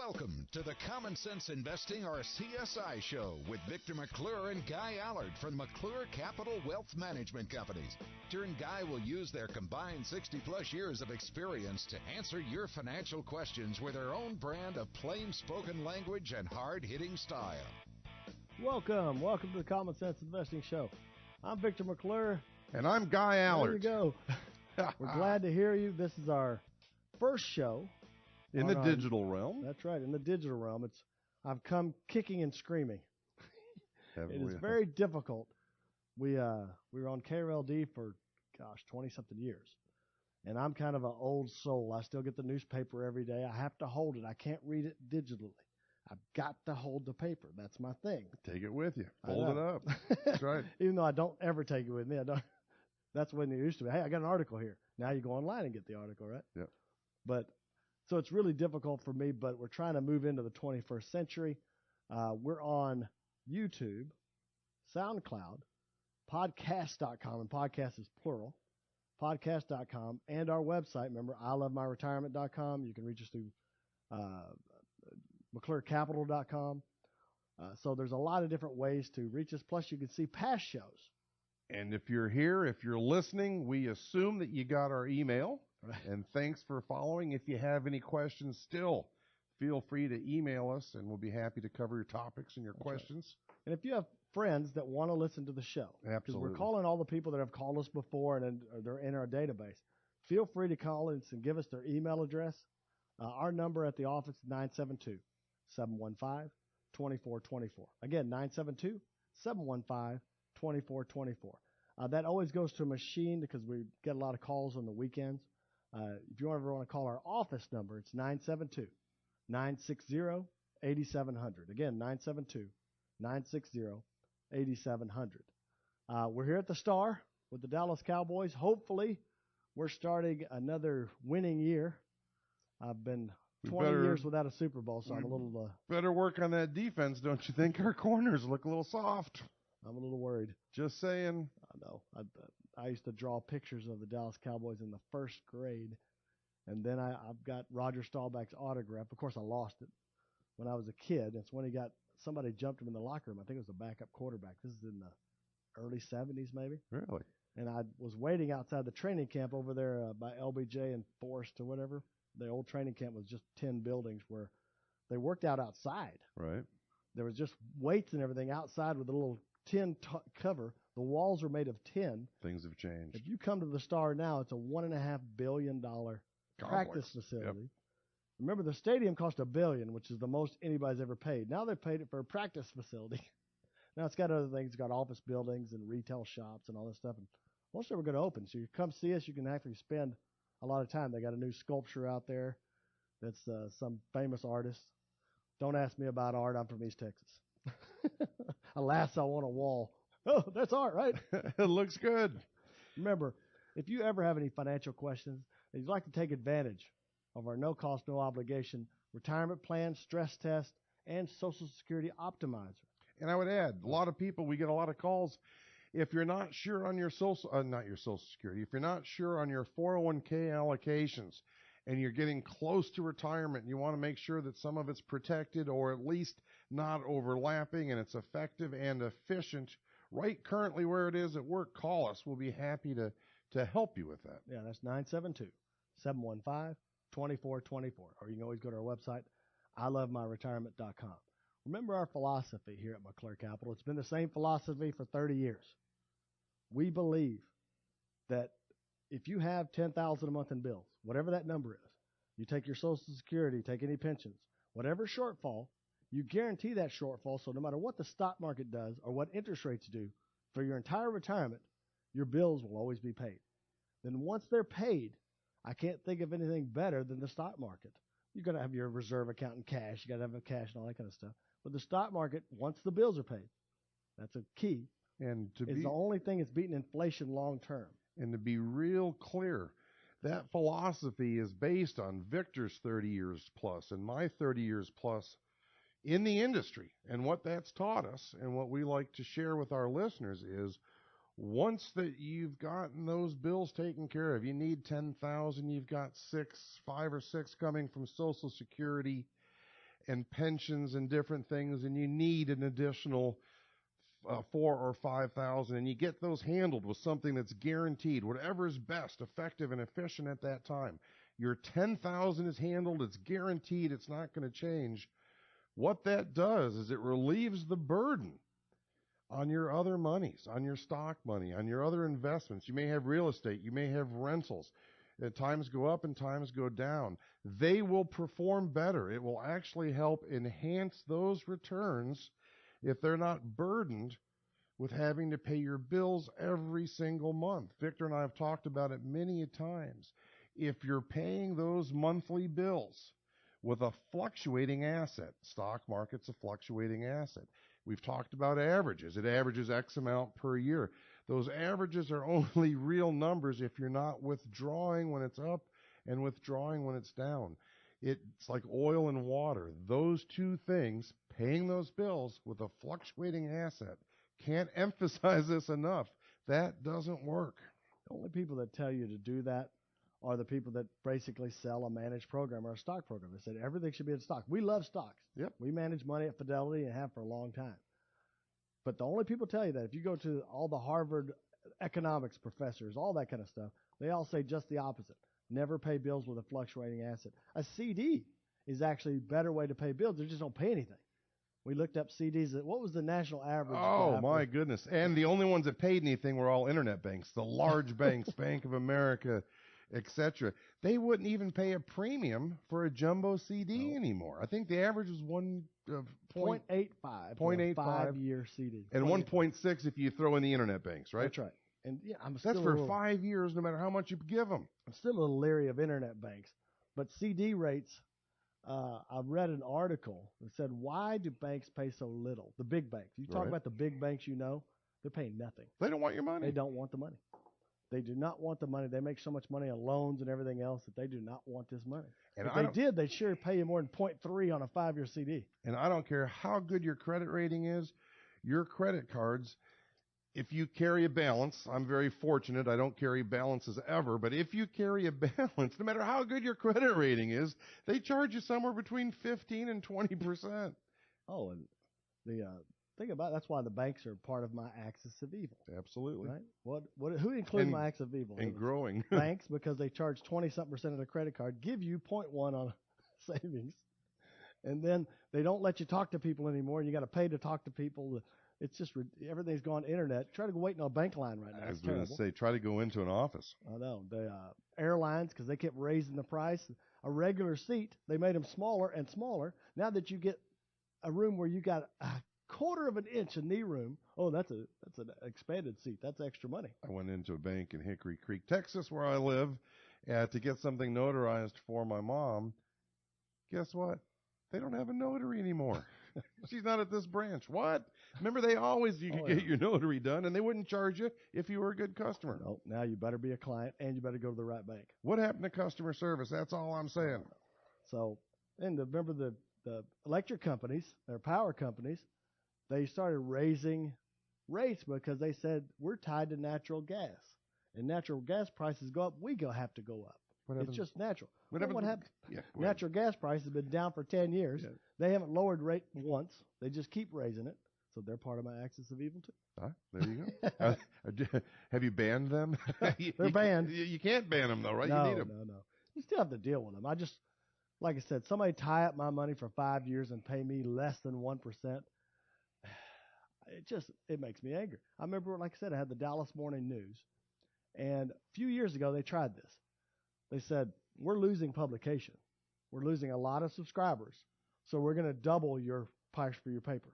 Welcome to the Common Sense Investing, or CSI show, with Victor McClure and Guy Allard from McClure Capital Wealth Management Companies. Victor and Guy will use their combined 60-plus years of experience to answer your financial questions with their own brand of plain-spoken language and hard-hitting style. Welcome to the Common Sense Investing Show. I'm Victor McClure. And I'm Guy Allard. There you go. We're glad to hear you. This is our first show. In the digital realm. That's right, in the digital realm. I've come kicking and screaming. It is very difficult. We were on KRLD for, 20-something years. And I'm kind of an old soul. I still get the newspaper every day. I have to hold it. I can't read it digitally. I've got to hold the paper. That's my thing. Take it with you. Fold it up. That's right. Even though I don't ever take it with me. That's when it used to be. Hey, I got an article here. Now you go online and get the article, right? Yep. So it's really difficult for me, but we're trying to move into the 21st century. We're on YouTube, SoundCloud, podcast.com, and podcast is plural, podcast.com, and our website. Remember, ilovemyretirement.com. You can reach us through McClureCapital.com. So there's a lot of different ways to reach us. Plus, you can see past shows. And if you're here, if you're listening, we assume that you got our email. Right. And thanks for following. If you have any questions still, feel free to email us, and we'll be happy to cover your topics and your questions. Right. And if you have friends that want to listen to the show, because we're calling all the people that have called us before and they're in our database, feel free to call us and give us their email address. Our number at the office is 972-715-2424. Again, 972-715-2424. That always goes to a machine because we get a lot of calls on the weekends. If you ever want to call our office number, it's 972-960-8700. Again, 972-960-8700. We're here at the Star with the Dallas Cowboys. Hopefully, we're starting another winning year. I've been 20 years without a Super Bowl, so I'm a little... better work on that defense, don't you think? Our corners look a little soft. I'm a little worried. Just saying. I know. I used to draw pictures of the Dallas Cowboys in the first grade, and then I've got Roger Staubach's autograph. Of course, I lost it when I was a kid. It's when somebody jumped him in the locker room. I think it was a backup quarterback. This is in the early 70s, maybe. Really? And I was waiting outside the training camp over there by LBJ and Forest or whatever. The old training camp was just 10 buildings where they worked out outside. Right. There was just weights and everything outside with a little tin cover. The walls are made of tin. Things have changed. If you come to the Star now, it's a $1.5 billion practice facility. Yep. Remember, the stadium cost $1 billion, which is the most anybody's ever paid. Now they've paid it for a practice facility. Now it's got other things. It's got office buildings and retail shops and all this stuff. And most of them are going to open. So you come see us, you can actually spend a lot of time. They got a new sculpture out there that's some famous artist. Don't ask me about art. I'm from East Texas. A lasso on a wall. Oh, that's art, right? It looks good. Remember, if you ever have any financial questions and you'd like to take advantage of our no-cost, no-obligation retirement plan, stress test, and Social Security optimizer. And I would add, a lot of people, we get a lot of calls. If you're not sure on your not your Social Security, if you're not sure on your 401k allocations and you're getting close to retirement, and you want to make sure that some of it's protected or at least not overlapping and it's effective and efficient, right currently where it is at work, call us. We'll be happy to help you with that. Yeah, that's 972-715-2424. Or you can always go to our website, ilovemyretirement.com. Remember our philosophy here at McClure Capital. It's been the same philosophy for 30 years. We believe that if you have $10,000 a month in bills, whatever that number is, you take your Social Security, take any pensions, whatever shortfall, you guarantee that shortfall. So no matter what the stock market does or what interest rates do, for your entire retirement, your bills will always be paid. Then once they're paid, I can't think of anything better than the stock market. You're going to have your reserve account in cash. You got to have cash and all that kind of stuff. But the stock market, once the bills are paid, that's a key. And it's the only thing that's beating inflation long term. And to be real clear, that philosophy is based on Victor's 30 years plus and my 30 years plus in the industry. And what that's taught us and what we like to share with our listeners is once that you've gotten those bills taken care of, you need 10,000, you've got 5 or 6 coming from Social Security, and pensions and different things, and you need an additional 4 or 5,000, and you get those handled with something that's guaranteed, whatever is best, effective, and efficient at that time. Your 10,000 is handled, it's guaranteed, it's not going to change. What that does is it relieves the burden on your other monies, on your stock money, on your other investments. You may have real estate, you may have rentals. At times go up and times go down. They will perform better. It will actually help enhance those returns if they're not burdened with having to pay your bills every single month. Victor and I have talked about it many times. If you're paying those monthly bills with a fluctuating asset, stock market's a fluctuating asset. We've talked about averages. It averages X amount per year. Those averages are only real numbers if you're not withdrawing when it's up and withdrawing when it's down. It's like oil and water. Those two things, paying those bills with a fluctuating asset, can't emphasize this enough. That doesn't work. The only people that tell you to do that are the people that basically sell a managed program or a stock program. They said everything should be in stock. We love stocks. Yep. We manage money at Fidelity and have for a long time. But the only people tell you that, if you go to all the Harvard economics professors, all that kind of stuff, they all say just the opposite. Never pay bills with a fluctuating asset. A CD is actually a better way to pay bills. They just don't pay anything. We looked up CDs. What was the national average? Oh, my goodness. And the only ones that paid anything were all internet banks, the large banks, Bank of America, etc. They wouldn't even pay a premium for a jumbo CD anymore. I think the average was 0.85 for a 5-year CD. And 1.6 if you throw in the internet banks, right? That's right. And yeah, that's for 5 years, no matter how much you give them. I'm still a little leery of internet banks, but CD rates. I read an article that said, why do banks pay so little? The big banks. You talk about the big banks, they're paying nothing. They don't want your money. They don't want the money. They do not want the money. They make so much money on loans and everything else that they do not want this money. And if they did, they'd sure pay you more than 0.3 on a 5-year CD. And I don't care how good your credit rating is, your credit cards, if you carry a balance, I'm very fortunate. I don't carry balances ever, but if you carry a balance, no matter how good your credit rating is, they charge you somewhere between 15 and 20%. Oh, and the thing about it, that's why the banks are part of my axis of evil. Absolutely. Right? Who includes my axis of evil? And growing. Banks, because they charge 20-something% of the credit card, give you 0.1 on savings, and then they don't let you talk to people anymore, and you got to pay to talk to people. It's just everything's gone internet. Try to go wait on a bank line right now. I was going to say, try to go into an office. I know. The airlines, because they kept raising the price. A regular seat, they made them smaller and smaller. Now that you get a room where you got a quarter of an inch of knee room, that's an expanded seat. That's extra money. I went into a bank in Hickory Creek, Texas, where I live, to get something notarized for my mom. Guess what? They don't have a notary anymore. She's not at this branch. What? Remember, you could get your notary done, and they wouldn't charge you if you were a good customer. No, now you better be a client, and you better go to the right bank. What happened to customer service? That's all I'm saying. So, and remember the electric companies, their power companies, they started raising rates because they said we're tied to natural gas, and natural gas prices go up, we have to go up. It's just natural. What happened? Yeah, natural gas prices have been down for 10 years. Yeah. They haven't lowered rate once. They just keep raising it. So they're part of my axis of evil, too. There you go. Have you banned them? They're banned. You can't ban them, though, right? No, you need them. No. You still have to deal with them. Like I said, somebody tie up my money for 5 years and pay me less than 1%. It makes me angry. I remember, like I said, I had the Dallas Morning News. And a few years ago, they tried this. They said, we're losing publication. We're losing a lot of subscribers. So we're going to double your price for your paper.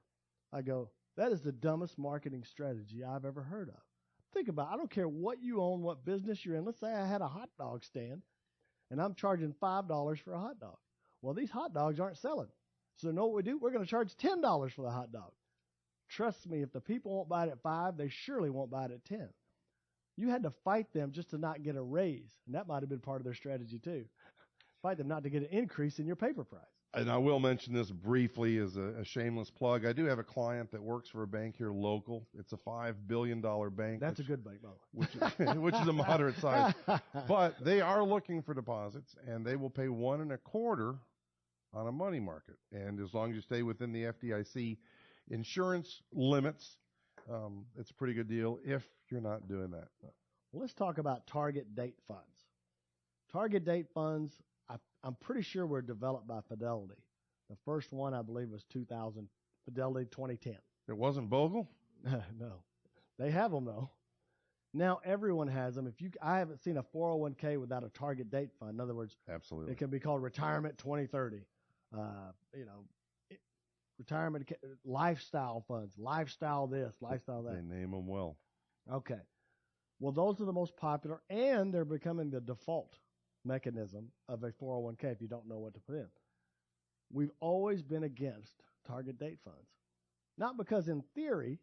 I go, that is the dumbest marketing strategy I've ever heard of. Think about it. I don't care what you own, what business you're in. Let's say I had a hot dog stand, and I'm charging $5 for a hot dog. Well, these hot dogs aren't selling. So know what we do? We're going to charge $10 for the hot dog. Trust me, if the people won't buy it at $5, they surely won't buy it at $10. You had to fight them just to not get a raise, and that might have been part of their strategy too. Fight them not to get an increase in your paper price. And I will mention this briefly as a shameless plug. I do have a client that works for a bank here local. It's a $5 billion bank. That's a good bank, by the way. Which is a moderate size. But they are looking for deposits, and they will pay 1.25% on a money market. And as long as you stay within the FDIC insurance limits, it's a pretty good deal if you're not doing that. Well, let's talk about target date funds. Target date funds, I'm pretty sure were developed by Fidelity. The first one, I believe, was Fidelity 2010. It wasn't Bogle? No. They have them, though. Now everyone has them. I haven't seen a 401k without a target date fund. In other words, absolutely, it can be called Retirement 2030. Retirement lifestyle funds, lifestyle this, lifestyle that. They name them well. Okay. Well, those are the most popular, and they're becoming the default mechanism of a 401k if you don't know what to put in. We've always been against target date funds. Not because in theory,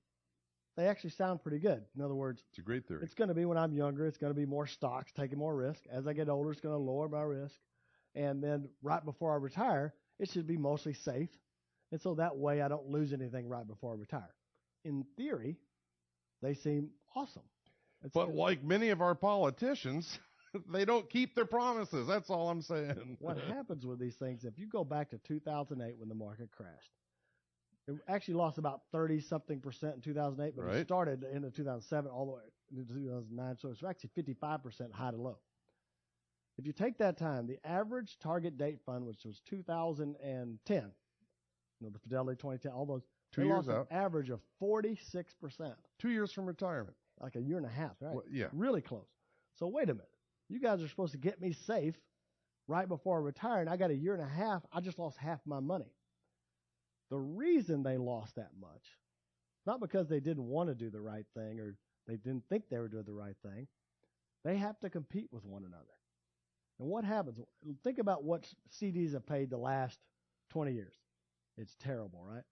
they actually sound pretty good. In other words, it's a great theory. It's going to be when I'm younger, it's going to be more stocks, taking more risk. As I get older, it's going to lower my risk. And then right before I retire, it should be mostly safe. And so that way I don't lose anything right before I retire. In theory, they seem awesome. But like many of our politicians, they don't keep their promises. That's all I'm saying. What happens with these things, if you go back to 2008 when the market crashed, it actually lost about 30-something% in 2008, but It started in 2007 all the way into 2009, so it's actually 55% high to low. If you take that time, the average target date fund, which was 2010, the Fidelity 2010, all those, 2 years lost an average of 46%. 2 years from retirement. Like a year and a half, right? Well, yeah. Really close. So wait a minute. You guys are supposed to get me safe right before I retire, and I got a year and a half. I just lost half my money. The reason they lost that much, not because they didn't want to do the right thing or they didn't think they were doing the right thing, they have to compete with one another. And what happens? Think about what CDs have paid the last 20 years. It's terrible, right?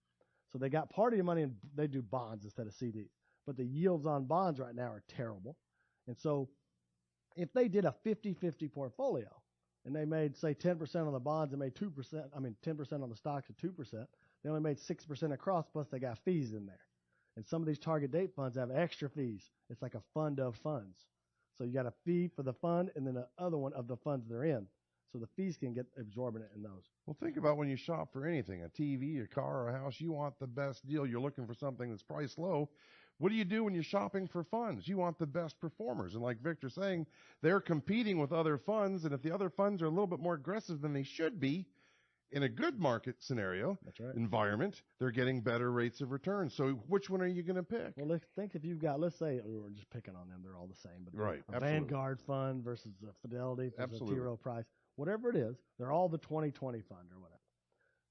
So they got part of your money and they do bonds instead of CDs. But the yields on bonds right now are terrible. And so if they did a 50-50 portfolio and they made, say, 10% on the bonds and made 10% on the stocks at 2%, they only made 6% across, plus they got fees in there. And some of these target date funds have extra fees. It's like a fund of funds. So you got a fee for the fund and then the other one of the funds they're in. So the fees can get exorbitant in those. Well, think about when you shop for anything, a TV, a car, or a house, you want the best deal. You're looking for something that's priced low. What do you do when you're shopping for funds? You want the best performers. And like Victor's saying, they're competing with other funds. And if the other funds are a little bit more aggressive than they should be, in a good market scenario, environment, they're getting better rates of return. So which one are you going to pick? Well, let's think if you've got, let's say, we're just picking on them. They're all the same. But right, a Vanguard fund versus a Fidelity versus a T. Rowe Price, whatever it is, they're all the 2020 fund or whatever.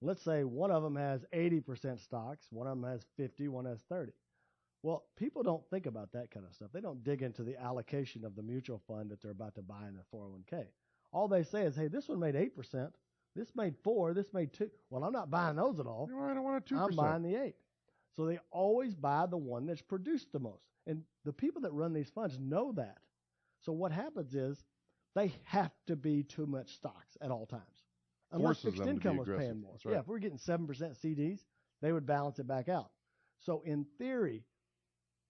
Let's say one of them has 80% stocks, one of them has 50, one has 30. Well, people don't think about that kind of stuff. They don't dig into the allocation of the mutual fund that they're about to buy in their 401k. All they say is, hey, this one made 8%. This made 4, this made 2. Well, I'm not buying those at all. No, I don't want a 2%. I'm buying the 8. So they always buy the one that's produced the most. And the people that run these funds know that. So what happens is they have to be too much stocks at all times. Unless fixed income was paying more. Right. Yeah, if we're getting 7% CDs, they would balance it back out. So in theory,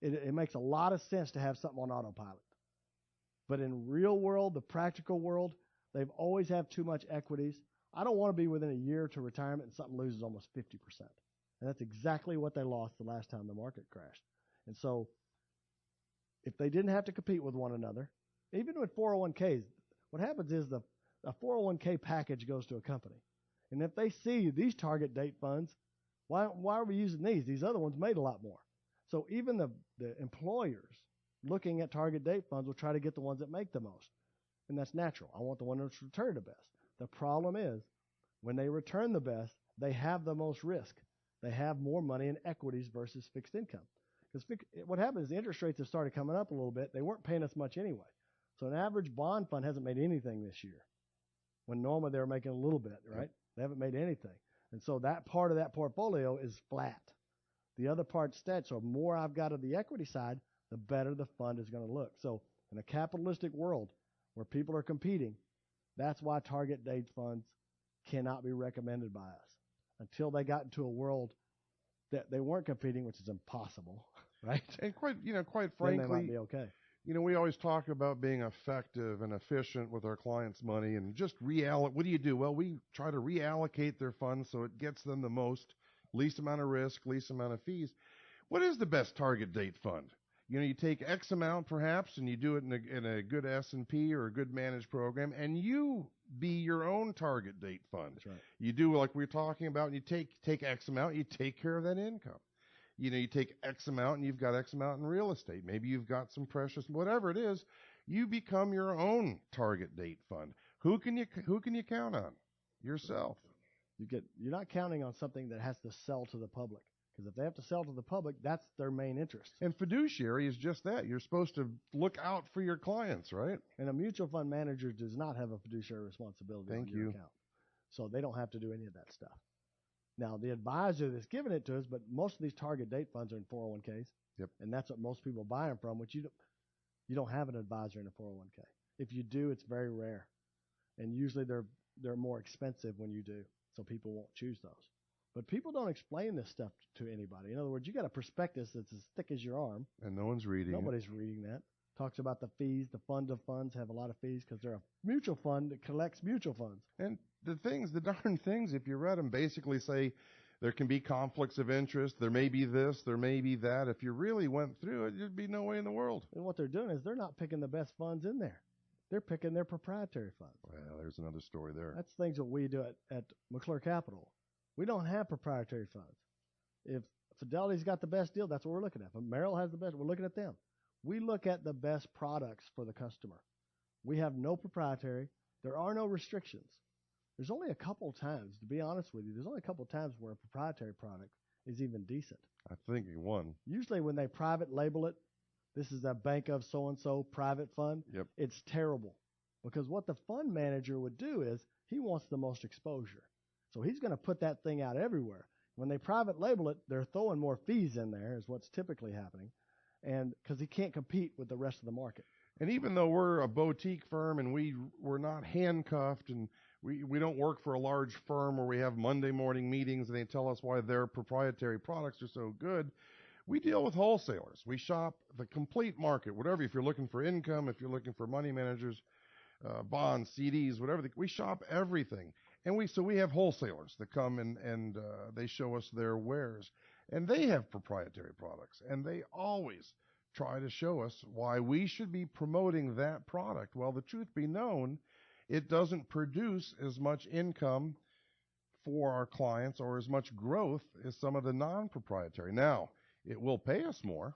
it makes a lot of sense to have something on autopilot. But in real world, the practical world, they've always have too much equities. I don't want to be within a year to retirement and something loses almost 50%. And that's exactly what they lost the last time the market crashed. And so if they didn't have to compete with one another, even with 401ks, what happens is a 401k package goes to a company. And if they see these target date funds, why are we using these? These other ones made a lot more. So even the employers looking at target date funds will try to get the ones that make the most. And that's natural. I want the one that's returned the best. The problem is when they return the best, they have the most risk. They have more money in equities versus fixed income. Because what happens is the interest rates have started coming up a little bit. They weren't paying us much anyway. So an average bond fund hasn't made anything this year. When normally they were making a little bit, right? They haven't made anything. And so that part of that portfolio is flat. The other part's steady. So the more I've got of the equity side, the better the fund is going to look. So in a capitalistic world where people are competing, that's why target date funds cannot be recommended by us until they got into a world that they weren't competing, which is impossible, right? And quite frankly, then they might be okay. You know, we always talk about being effective and efficient with our clients' money and just reallocate. What do? Well, we try to reallocate their funds so it gets them the least amount of risk, least amount of fees. What is the best target date fund? You know, you take X amount perhaps and you do it in a good S&P or a good managed program, and you be your own target date fund. That's right. You do like we were talking about, and you take X amount, you take care of that income. You know, you take X amount and you've got X amount in real estate. Maybe you've got some precious, whatever it is, you become your own target date fund. Who can you count on? Yourself. You're not counting on something that has to sell to the public. Because if they have to sell to the public, that's their main interest. And fiduciary is just that. You're supposed to look out for your clients, right? And a mutual fund manager does not have a fiduciary responsibility on your account. So they don't have to do any of that stuff. Now, the advisor that's giving it to us, but most of these target date funds are in 401ks. Yep. And that's what most people buy them from, which you don't have an advisor in a 401k. If you do, it's very rare. And usually they're more expensive when you do. So people won't choose those. But people don't explain this stuff to anybody. In other words, you got a prospectus that's as thick as your arm. And no one's reading Nobody's reading that. Talks about the fees. The fund of funds have a lot of fees because they're a mutual fund that collects mutual funds. And the darn things, if you read them, basically say there can be conflicts of interest. There may be this, there may be that. If you really went through it, there'd be no way in the world. And what they're doing is they're not picking the best funds in there. They're picking their proprietary funds. Well, there's another story there. That's things that we do at McClure Capital. We don't have proprietary funds. If Fidelity's got the best deal, that's what we're looking at. If Merrill has the best, we're looking at them. We look at the best products for the customer. We have no proprietary. There are no restrictions. There's only a couple times, to be honest with you, there's only a couple times where a proprietary product is even decent. I think you won. Usually when they private label it, this is a bank of so-and-so private fund, Yep. It's terrible. Because what the fund manager would do is he wants the most exposure. So he's going to put that thing out everywhere. When they private label it, they're throwing more fees in there is what's typically happening. And because he can't compete with the rest of the market. And even though we're a boutique firm and we're not handcuffed and we don't work for a large firm where we have Monday morning meetings and they tell us why their proprietary products are so good, we deal with wholesalers. We shop the complete market, whatever. If you're looking for income, if you're looking for money managers, bonds, CDs, whatever, we shop everything. And we have wholesalers that come and they show us their wares. And they have proprietary products. And they always try to show us why we should be promoting that product. Well, the truth be known, it doesn't produce as much income for our clients or as much growth as some of the non-proprietary. Now, it will pay us more,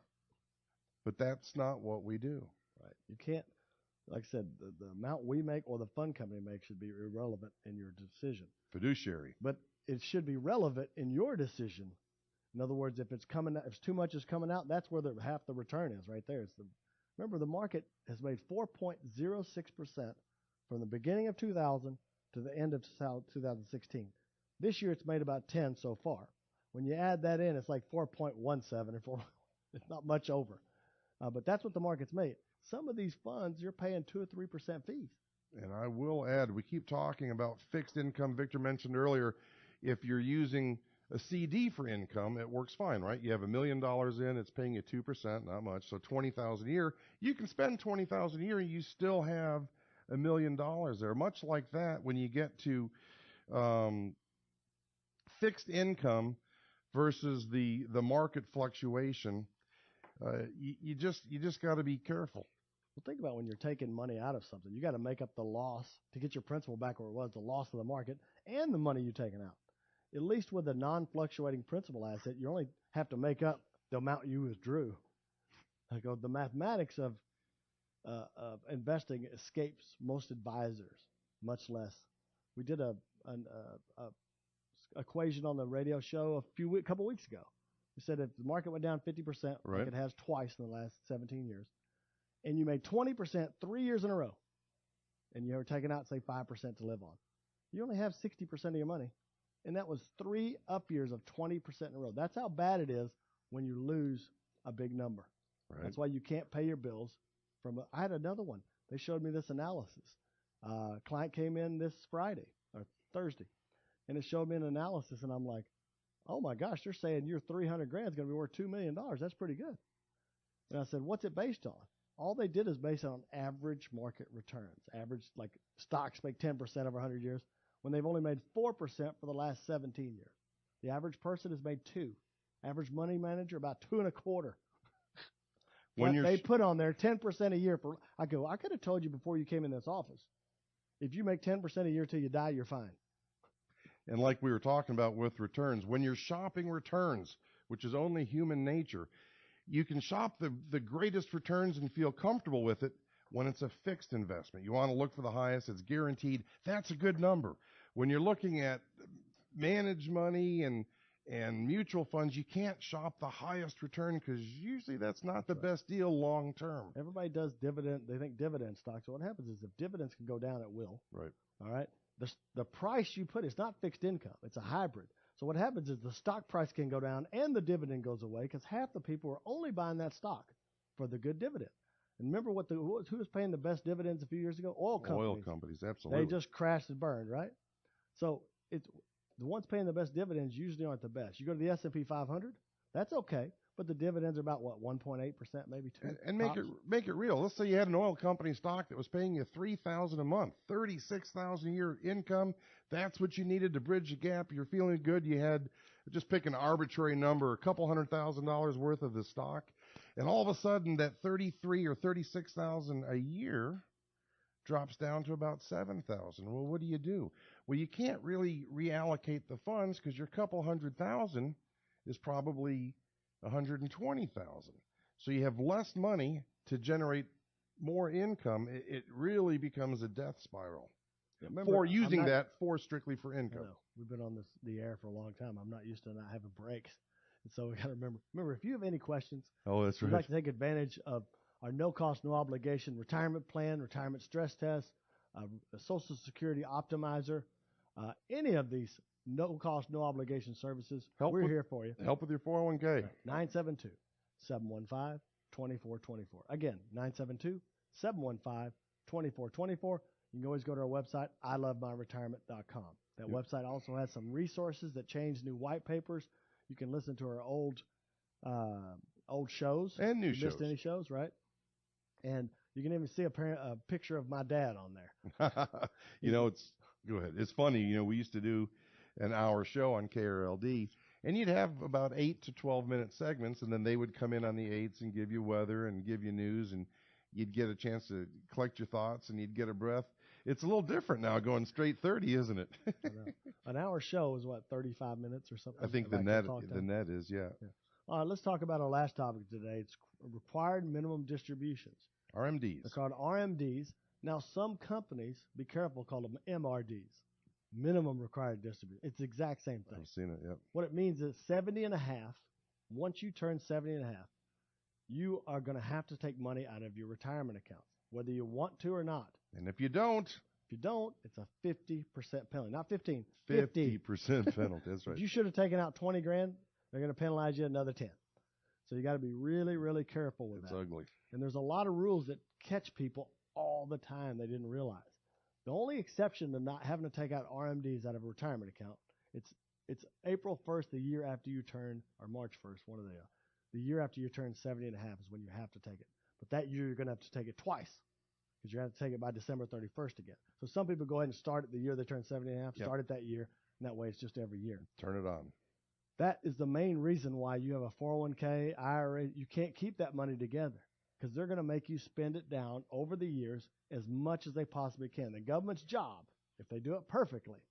but that's not what we do. Right. You can't, like I said, the amount we make or the fund company makes should be irrelevant in your decision. Fiduciary. But it should be relevant in your decision. In other words, if if too much is coming out, that's where half the return is right there. Remember, the market has made 4.06% from the beginning of 2000 to the end of 2016. This year, it's made about 10 so far. When you add that in, it's like 4.17 or it's not much over. But that's what the market's made. Some of these funds, you're paying 2 or 3% fees. And I will add, we keep talking about fixed income. Victor mentioned earlier, if you're using a CD for income, it works fine, right? You have $1 million in, it's paying you 2%, not much, so $20,000 a year. You can spend $20,000 a year, and you still have $1 million there. Much like that, when you get to fixed income versus the market fluctuation, you just got to be careful. Well, think about when you're taking money out of something. You got to make up the loss to get your principal back where it was, the loss of the market, and the money you're taking out. At least with a non-fluctuating principal asset, you only have to make up the amount you withdrew. The mathematics of investing escapes most advisors, much less. We did an equation on the radio show a couple weeks ago. We said if the market went down 50%, right, like it has twice in the last 17 years, and you made 20% 3 years in a row, and you were taking out, say, 5% to live on, you only have 60% of your money. And that was 3 up years of 20% in a row. That's how bad it is when you lose a big number. Right. That's why you can't pay your bills. I had another one. They showed me this analysis. Client came in this Friday or Thursday, and it showed me an analysis, and I'm like, oh my gosh, they're saying your $300,000 is going to be worth $2 million. That's pretty good. And I said, what's it based on? All they did is based on average market returns. Average, like stocks make 10% over 100 years when they've only made 4% for the last 17 years. The average person has made 2. Average money manager about 2.25. When they put on there 10% a year for. I could have told you before you came in this office. If you make 10% a year till you die, you're fine. And like we were talking about with returns, when you're shopping returns, which is only human nature, you can shop the greatest returns and feel comfortable with it when it's a fixed investment. You want to look for the highest. It's guaranteed. That's a good number. When you're looking at managed money and mutual funds, you can't shop the highest return because usually that's not the best deal long term. Everybody does dividend. They think dividend stocks. So what happens is if dividends can go down, it will. Right. All right. The price you put, it's not fixed income. It's a hybrid. So what happens is the stock price can go down and the dividend goes away because half the people are only buying that stock for the good dividend. And remember who was paying the best dividends a few years ago? Oil companies. Oil companies, absolutely. They just crashed and burned, right? So the ones paying the best dividends usually aren't the best. You go to the S&P 500, that's okay, but the dividends are about what, 1.8%, maybe 2%. And make it real. Let's say you had an oil company stock that was paying you $3,000 a month, $36,000 a year income. That's what you needed to bridge the gap. You're feeling good. You had, just pick an arbitrary number, a couple $100,000 worth of the stock, and all of a sudden that $33,000 or $36,000 a year drops down to about $7,000. Well, what do? Well, you can't really reallocate the funds because your couple $100,000 is probably $120,000. So you have less money to generate more income. It really becomes a death spiral. Remember, strictly for income. We've been on the air for a long time. I'm not used to not having breaks. And so we got to remember, if you have any questions, that's right. You'd like to take advantage of our no-cost, no-obligation retirement plan, retirement stress test, a Social Security optimizer, any of these no-cost, no-obligation services, we're here for you. Help with your 401k. 972-715-2424. Again, 972-715-2424. You can always go to our website, ilovemyretirement.com. That website also has some resources that change new white papers. You can listen to our old shows. And new shows. Missed any shows, right? And you can even see a picture of my dad on there. Go ahead. It's funny. We used to do an hour show on KRLD, and you'd have about 8 to 12-minute segments, and then they would come in on the 8s and give you weather and give you news, and you'd get a chance to collect your thoughts, and you'd get a breath. It's a little different now going straight 30, isn't it? An hour show is, 35 minutes or something? I think the net is, yeah. All right, let's talk about our last topic today. It's required minimum distributions. RMDs. They're called RMDs. Now, some companies, be careful, call them MRDs, minimum required distribution. It's the exact same thing. I've seen it, yep. What it means is 70 and a half. Once you turn 70 and a half, you are going to have to take money out of your retirement accounts, whether you want to or not. And if you don't, it's a 50% penalty. Not 15, 50% penalty. That's right. If you should have taken out 20 grand, they're going to penalize you another 10. So you got to be really, really careful with that. It's ugly. And there's a lot of rules that catch people all the time they didn't realize. The only exception to not having to take out RMDs out of a retirement account, it's April 1st, the year after you turn, or March 1st, one of the year after you turn 70 and a half is when you have to take it. But that year you're going to have to take it twice because you have to take it by December 31st again. So some people go ahead and start it the year they turn 70 and a half, start it that year, and that way it's just every year. Turn it on. That is the main reason why you have a 401k, IRA. You can't keep that money together because they're going to make you spend it down over the years as much as they possibly can. The government's job, if they do it perfectly,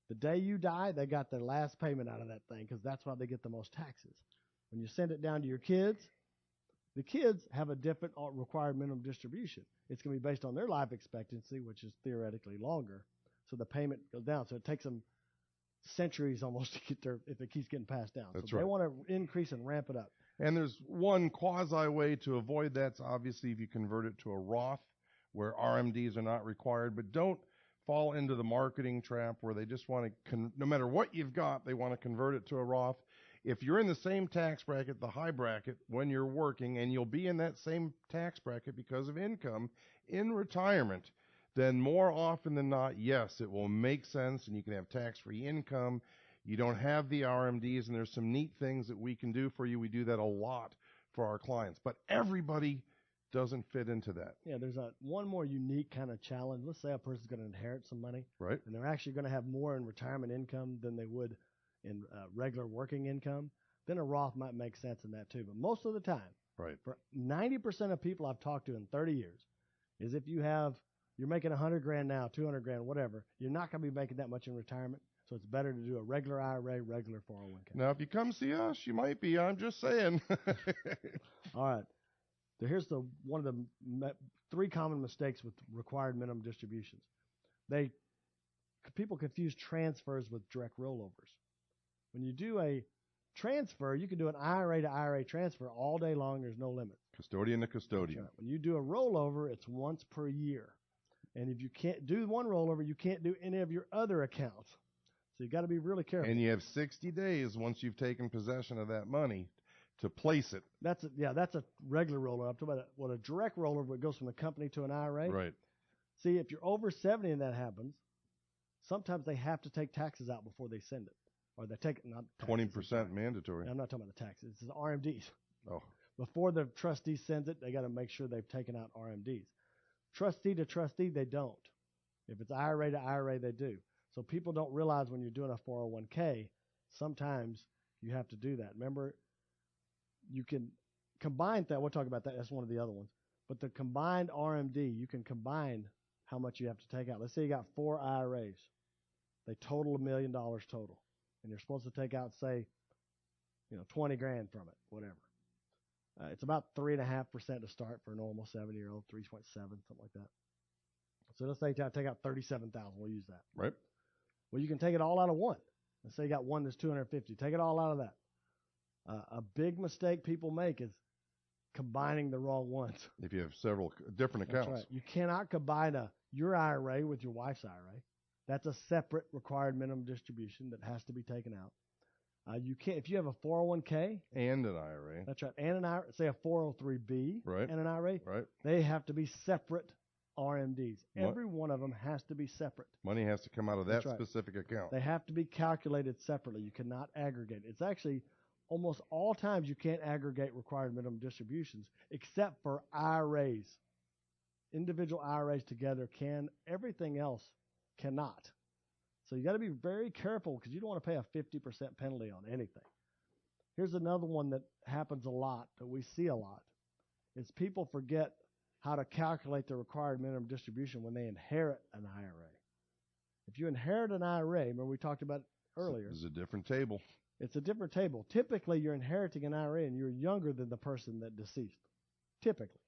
the day you die, they got their last payment out of that thing because that's why they get the most taxes. When you send it down to your kids, the kids have a different required minimum distribution. It's going to be based on their life expectancy, which is theoretically longer. So the payment goes down. So it takes them centuries almost to get there if it keeps getting passed down. That's so right. They want to increase and ramp it up. And there's one quasi way to avoid that. It's obviously if you convert it to a Roth where RMDs are not required, but don't fall into the marketing trap where they just want to, no matter what you've got, they want to convert it to a Roth. If you're in the same tax bracket, the high bracket, when you're working, and you'll be in that same tax bracket because of income in retirement, then more often than not, yes, it will make sense, and you can have tax-free income. You don't have the RMDs, and there's some neat things that we can do for you. We do that a lot for our clients. But everybody doesn't fit into that. Yeah, there's one more unique kind of challenge. Let's say a person's going to inherit some money, Right. and they're actually going to have more in retirement income than they would in regular working income. Then a Roth might make sense in that too. But most of the time, Right. for 90% of people I've talked to in 30 years, is if you're making $100,000 now, $200,000, whatever, you're not going to be making that much in retirement. So it's better to do a regular IRA, regular 401k. Now, if you come see us, you might be. I'm just saying. All right. So here's one of the three common mistakes with required minimum distributions. People confuse transfers with direct rollovers. When you do a transfer, you can do an IRA to IRA transfer all day long. There's no limit. Custodian to custodian. Right. When you do a rollover, it's once per year. And if you can't do one rollover, you can't do any of your other accounts. So you got to be really careful. And you have 60 days once you've taken possession of that money to place it. That's a regular rollover. I'm talking about a direct rollover. It goes from the company to an IRA. Right. See, if you're over 70 and that happens, sometimes they have to take taxes out before they send it. Or they take it, not taxes, 20% mandatory. I'm not talking about the taxes. It's the RMDs. Oh. Before the trustee sends it, they got to make sure they've taken out RMDs. Trustee to trustee, they don't. If it's IRA to IRA, they do. So people don't realize when you're doing a 401k, sometimes you have to do that. Remember, you can combine that. We'll talk about that. That's one of the other ones. But the combined RMD, you can combine how much you have to take out. Let's say you got 4 IRAs. They total $1 million total. And you're supposed to take out, say, $20,000 from it, whatever. It's about 3.5% to start for a normal 70-year-old, 3.7, something like that. So let's say you take out $37,000. We'll use that. Right. Well, you can take it all out of one. Let's say you got one that's $250. Take it all out of that. A big mistake people make is combining the wrong ones. If you have several different accounts. That's right. You cannot combine your IRA with your wife's IRA. That's a separate required minimum distribution that has to be taken out. You can't, if you have a 401k and an IRA. That's right, and an IRA, say a 403b right. and an IRA, right. They have to be separate RMDs. Every one of them has to be separate. Money has to come out of that right. specific account. They have to be calculated separately. You cannot aggregate. It's actually almost all times you can't aggregate required minimum distributions except for IRAs. Individual IRAs together can. Everything else cannot. So you got to be very careful because you don't want to pay a 50% penalty on anything. Here's another one that happens a lot, that we see a lot, is people forget how to calculate the required minimum distribution when they inherit an IRA. If you inherit an IRA, remember we talked about it earlier. It's a different table. It's a different table. Typically, you're inheriting an IRA and you're younger than the person that deceased. Typically.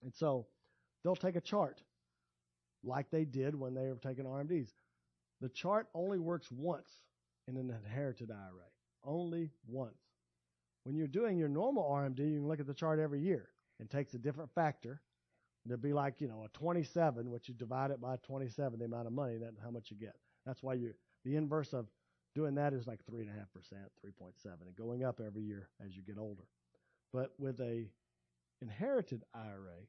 And so they'll take a chart like they did when they were taking RMDs. The chart only works once in an inherited IRA. Only once. When you're doing your normal RMD, you can look at the chart every year. It takes a different factor. It'd be like, a 27, which you divide it by 27, the amount of money, that's how much you get. That's why the inverse of doing that is like 3.5%, 3.7, and going up every year as you get older. But with a inherited IRA,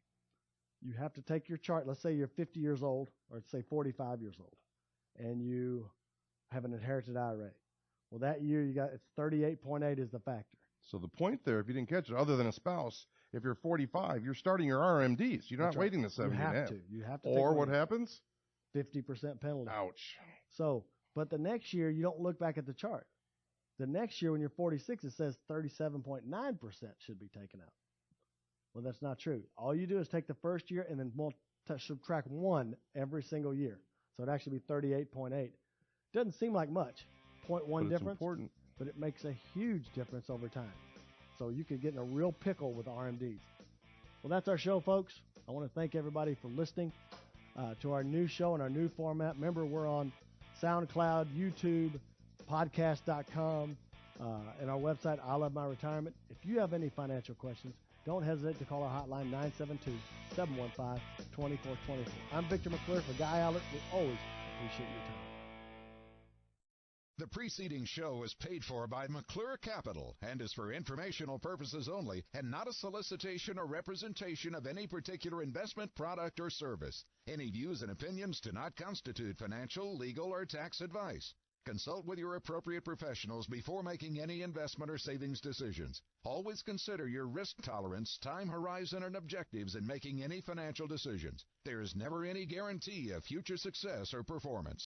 you have to take your chart. Let's say you're 50 years old, or say 45 years old, and you have an inherited IRA. Well, that year it's 38.8 is the factor. So the point there, if you didn't catch it, other than a spouse, if you're 45, you're starting your RMDs. You're not waiting to 70 and a half. You have to. Or what happens? 50% penalty. Ouch. So, but the next year, you don't look back at the chart. The next year, when you're 46, it says 37.9% should be taken out. Well, that's not true. All you do is take the first year and then subtract 1 every single year. So it'd actually be 38.8. Doesn't seem like much, 0.1 difference, important. But it makes a huge difference over time. So you could get in a real pickle with RMDs. Well, that's our show, folks. I want to thank everybody for listening to our new show and our new format. Remember, we're on SoundCloud, YouTube, podcast.com, and our website, I Love My Retirement. If you have any financial questions, don't hesitate to call our hotline, 972-715-2424. I'm Victor McClure for Guy Allert. We always appreciate your time. The preceding show is paid for by McClure Capital and is for informational purposes only and not a solicitation or representation of any particular investment product or service. Any views and opinions do not constitute financial, legal, or tax advice. Consult with your appropriate professionals before making any investment or savings decisions. Always consider your risk tolerance, time horizon, and objectives in making any financial decisions. There is never any guarantee of future success or performance.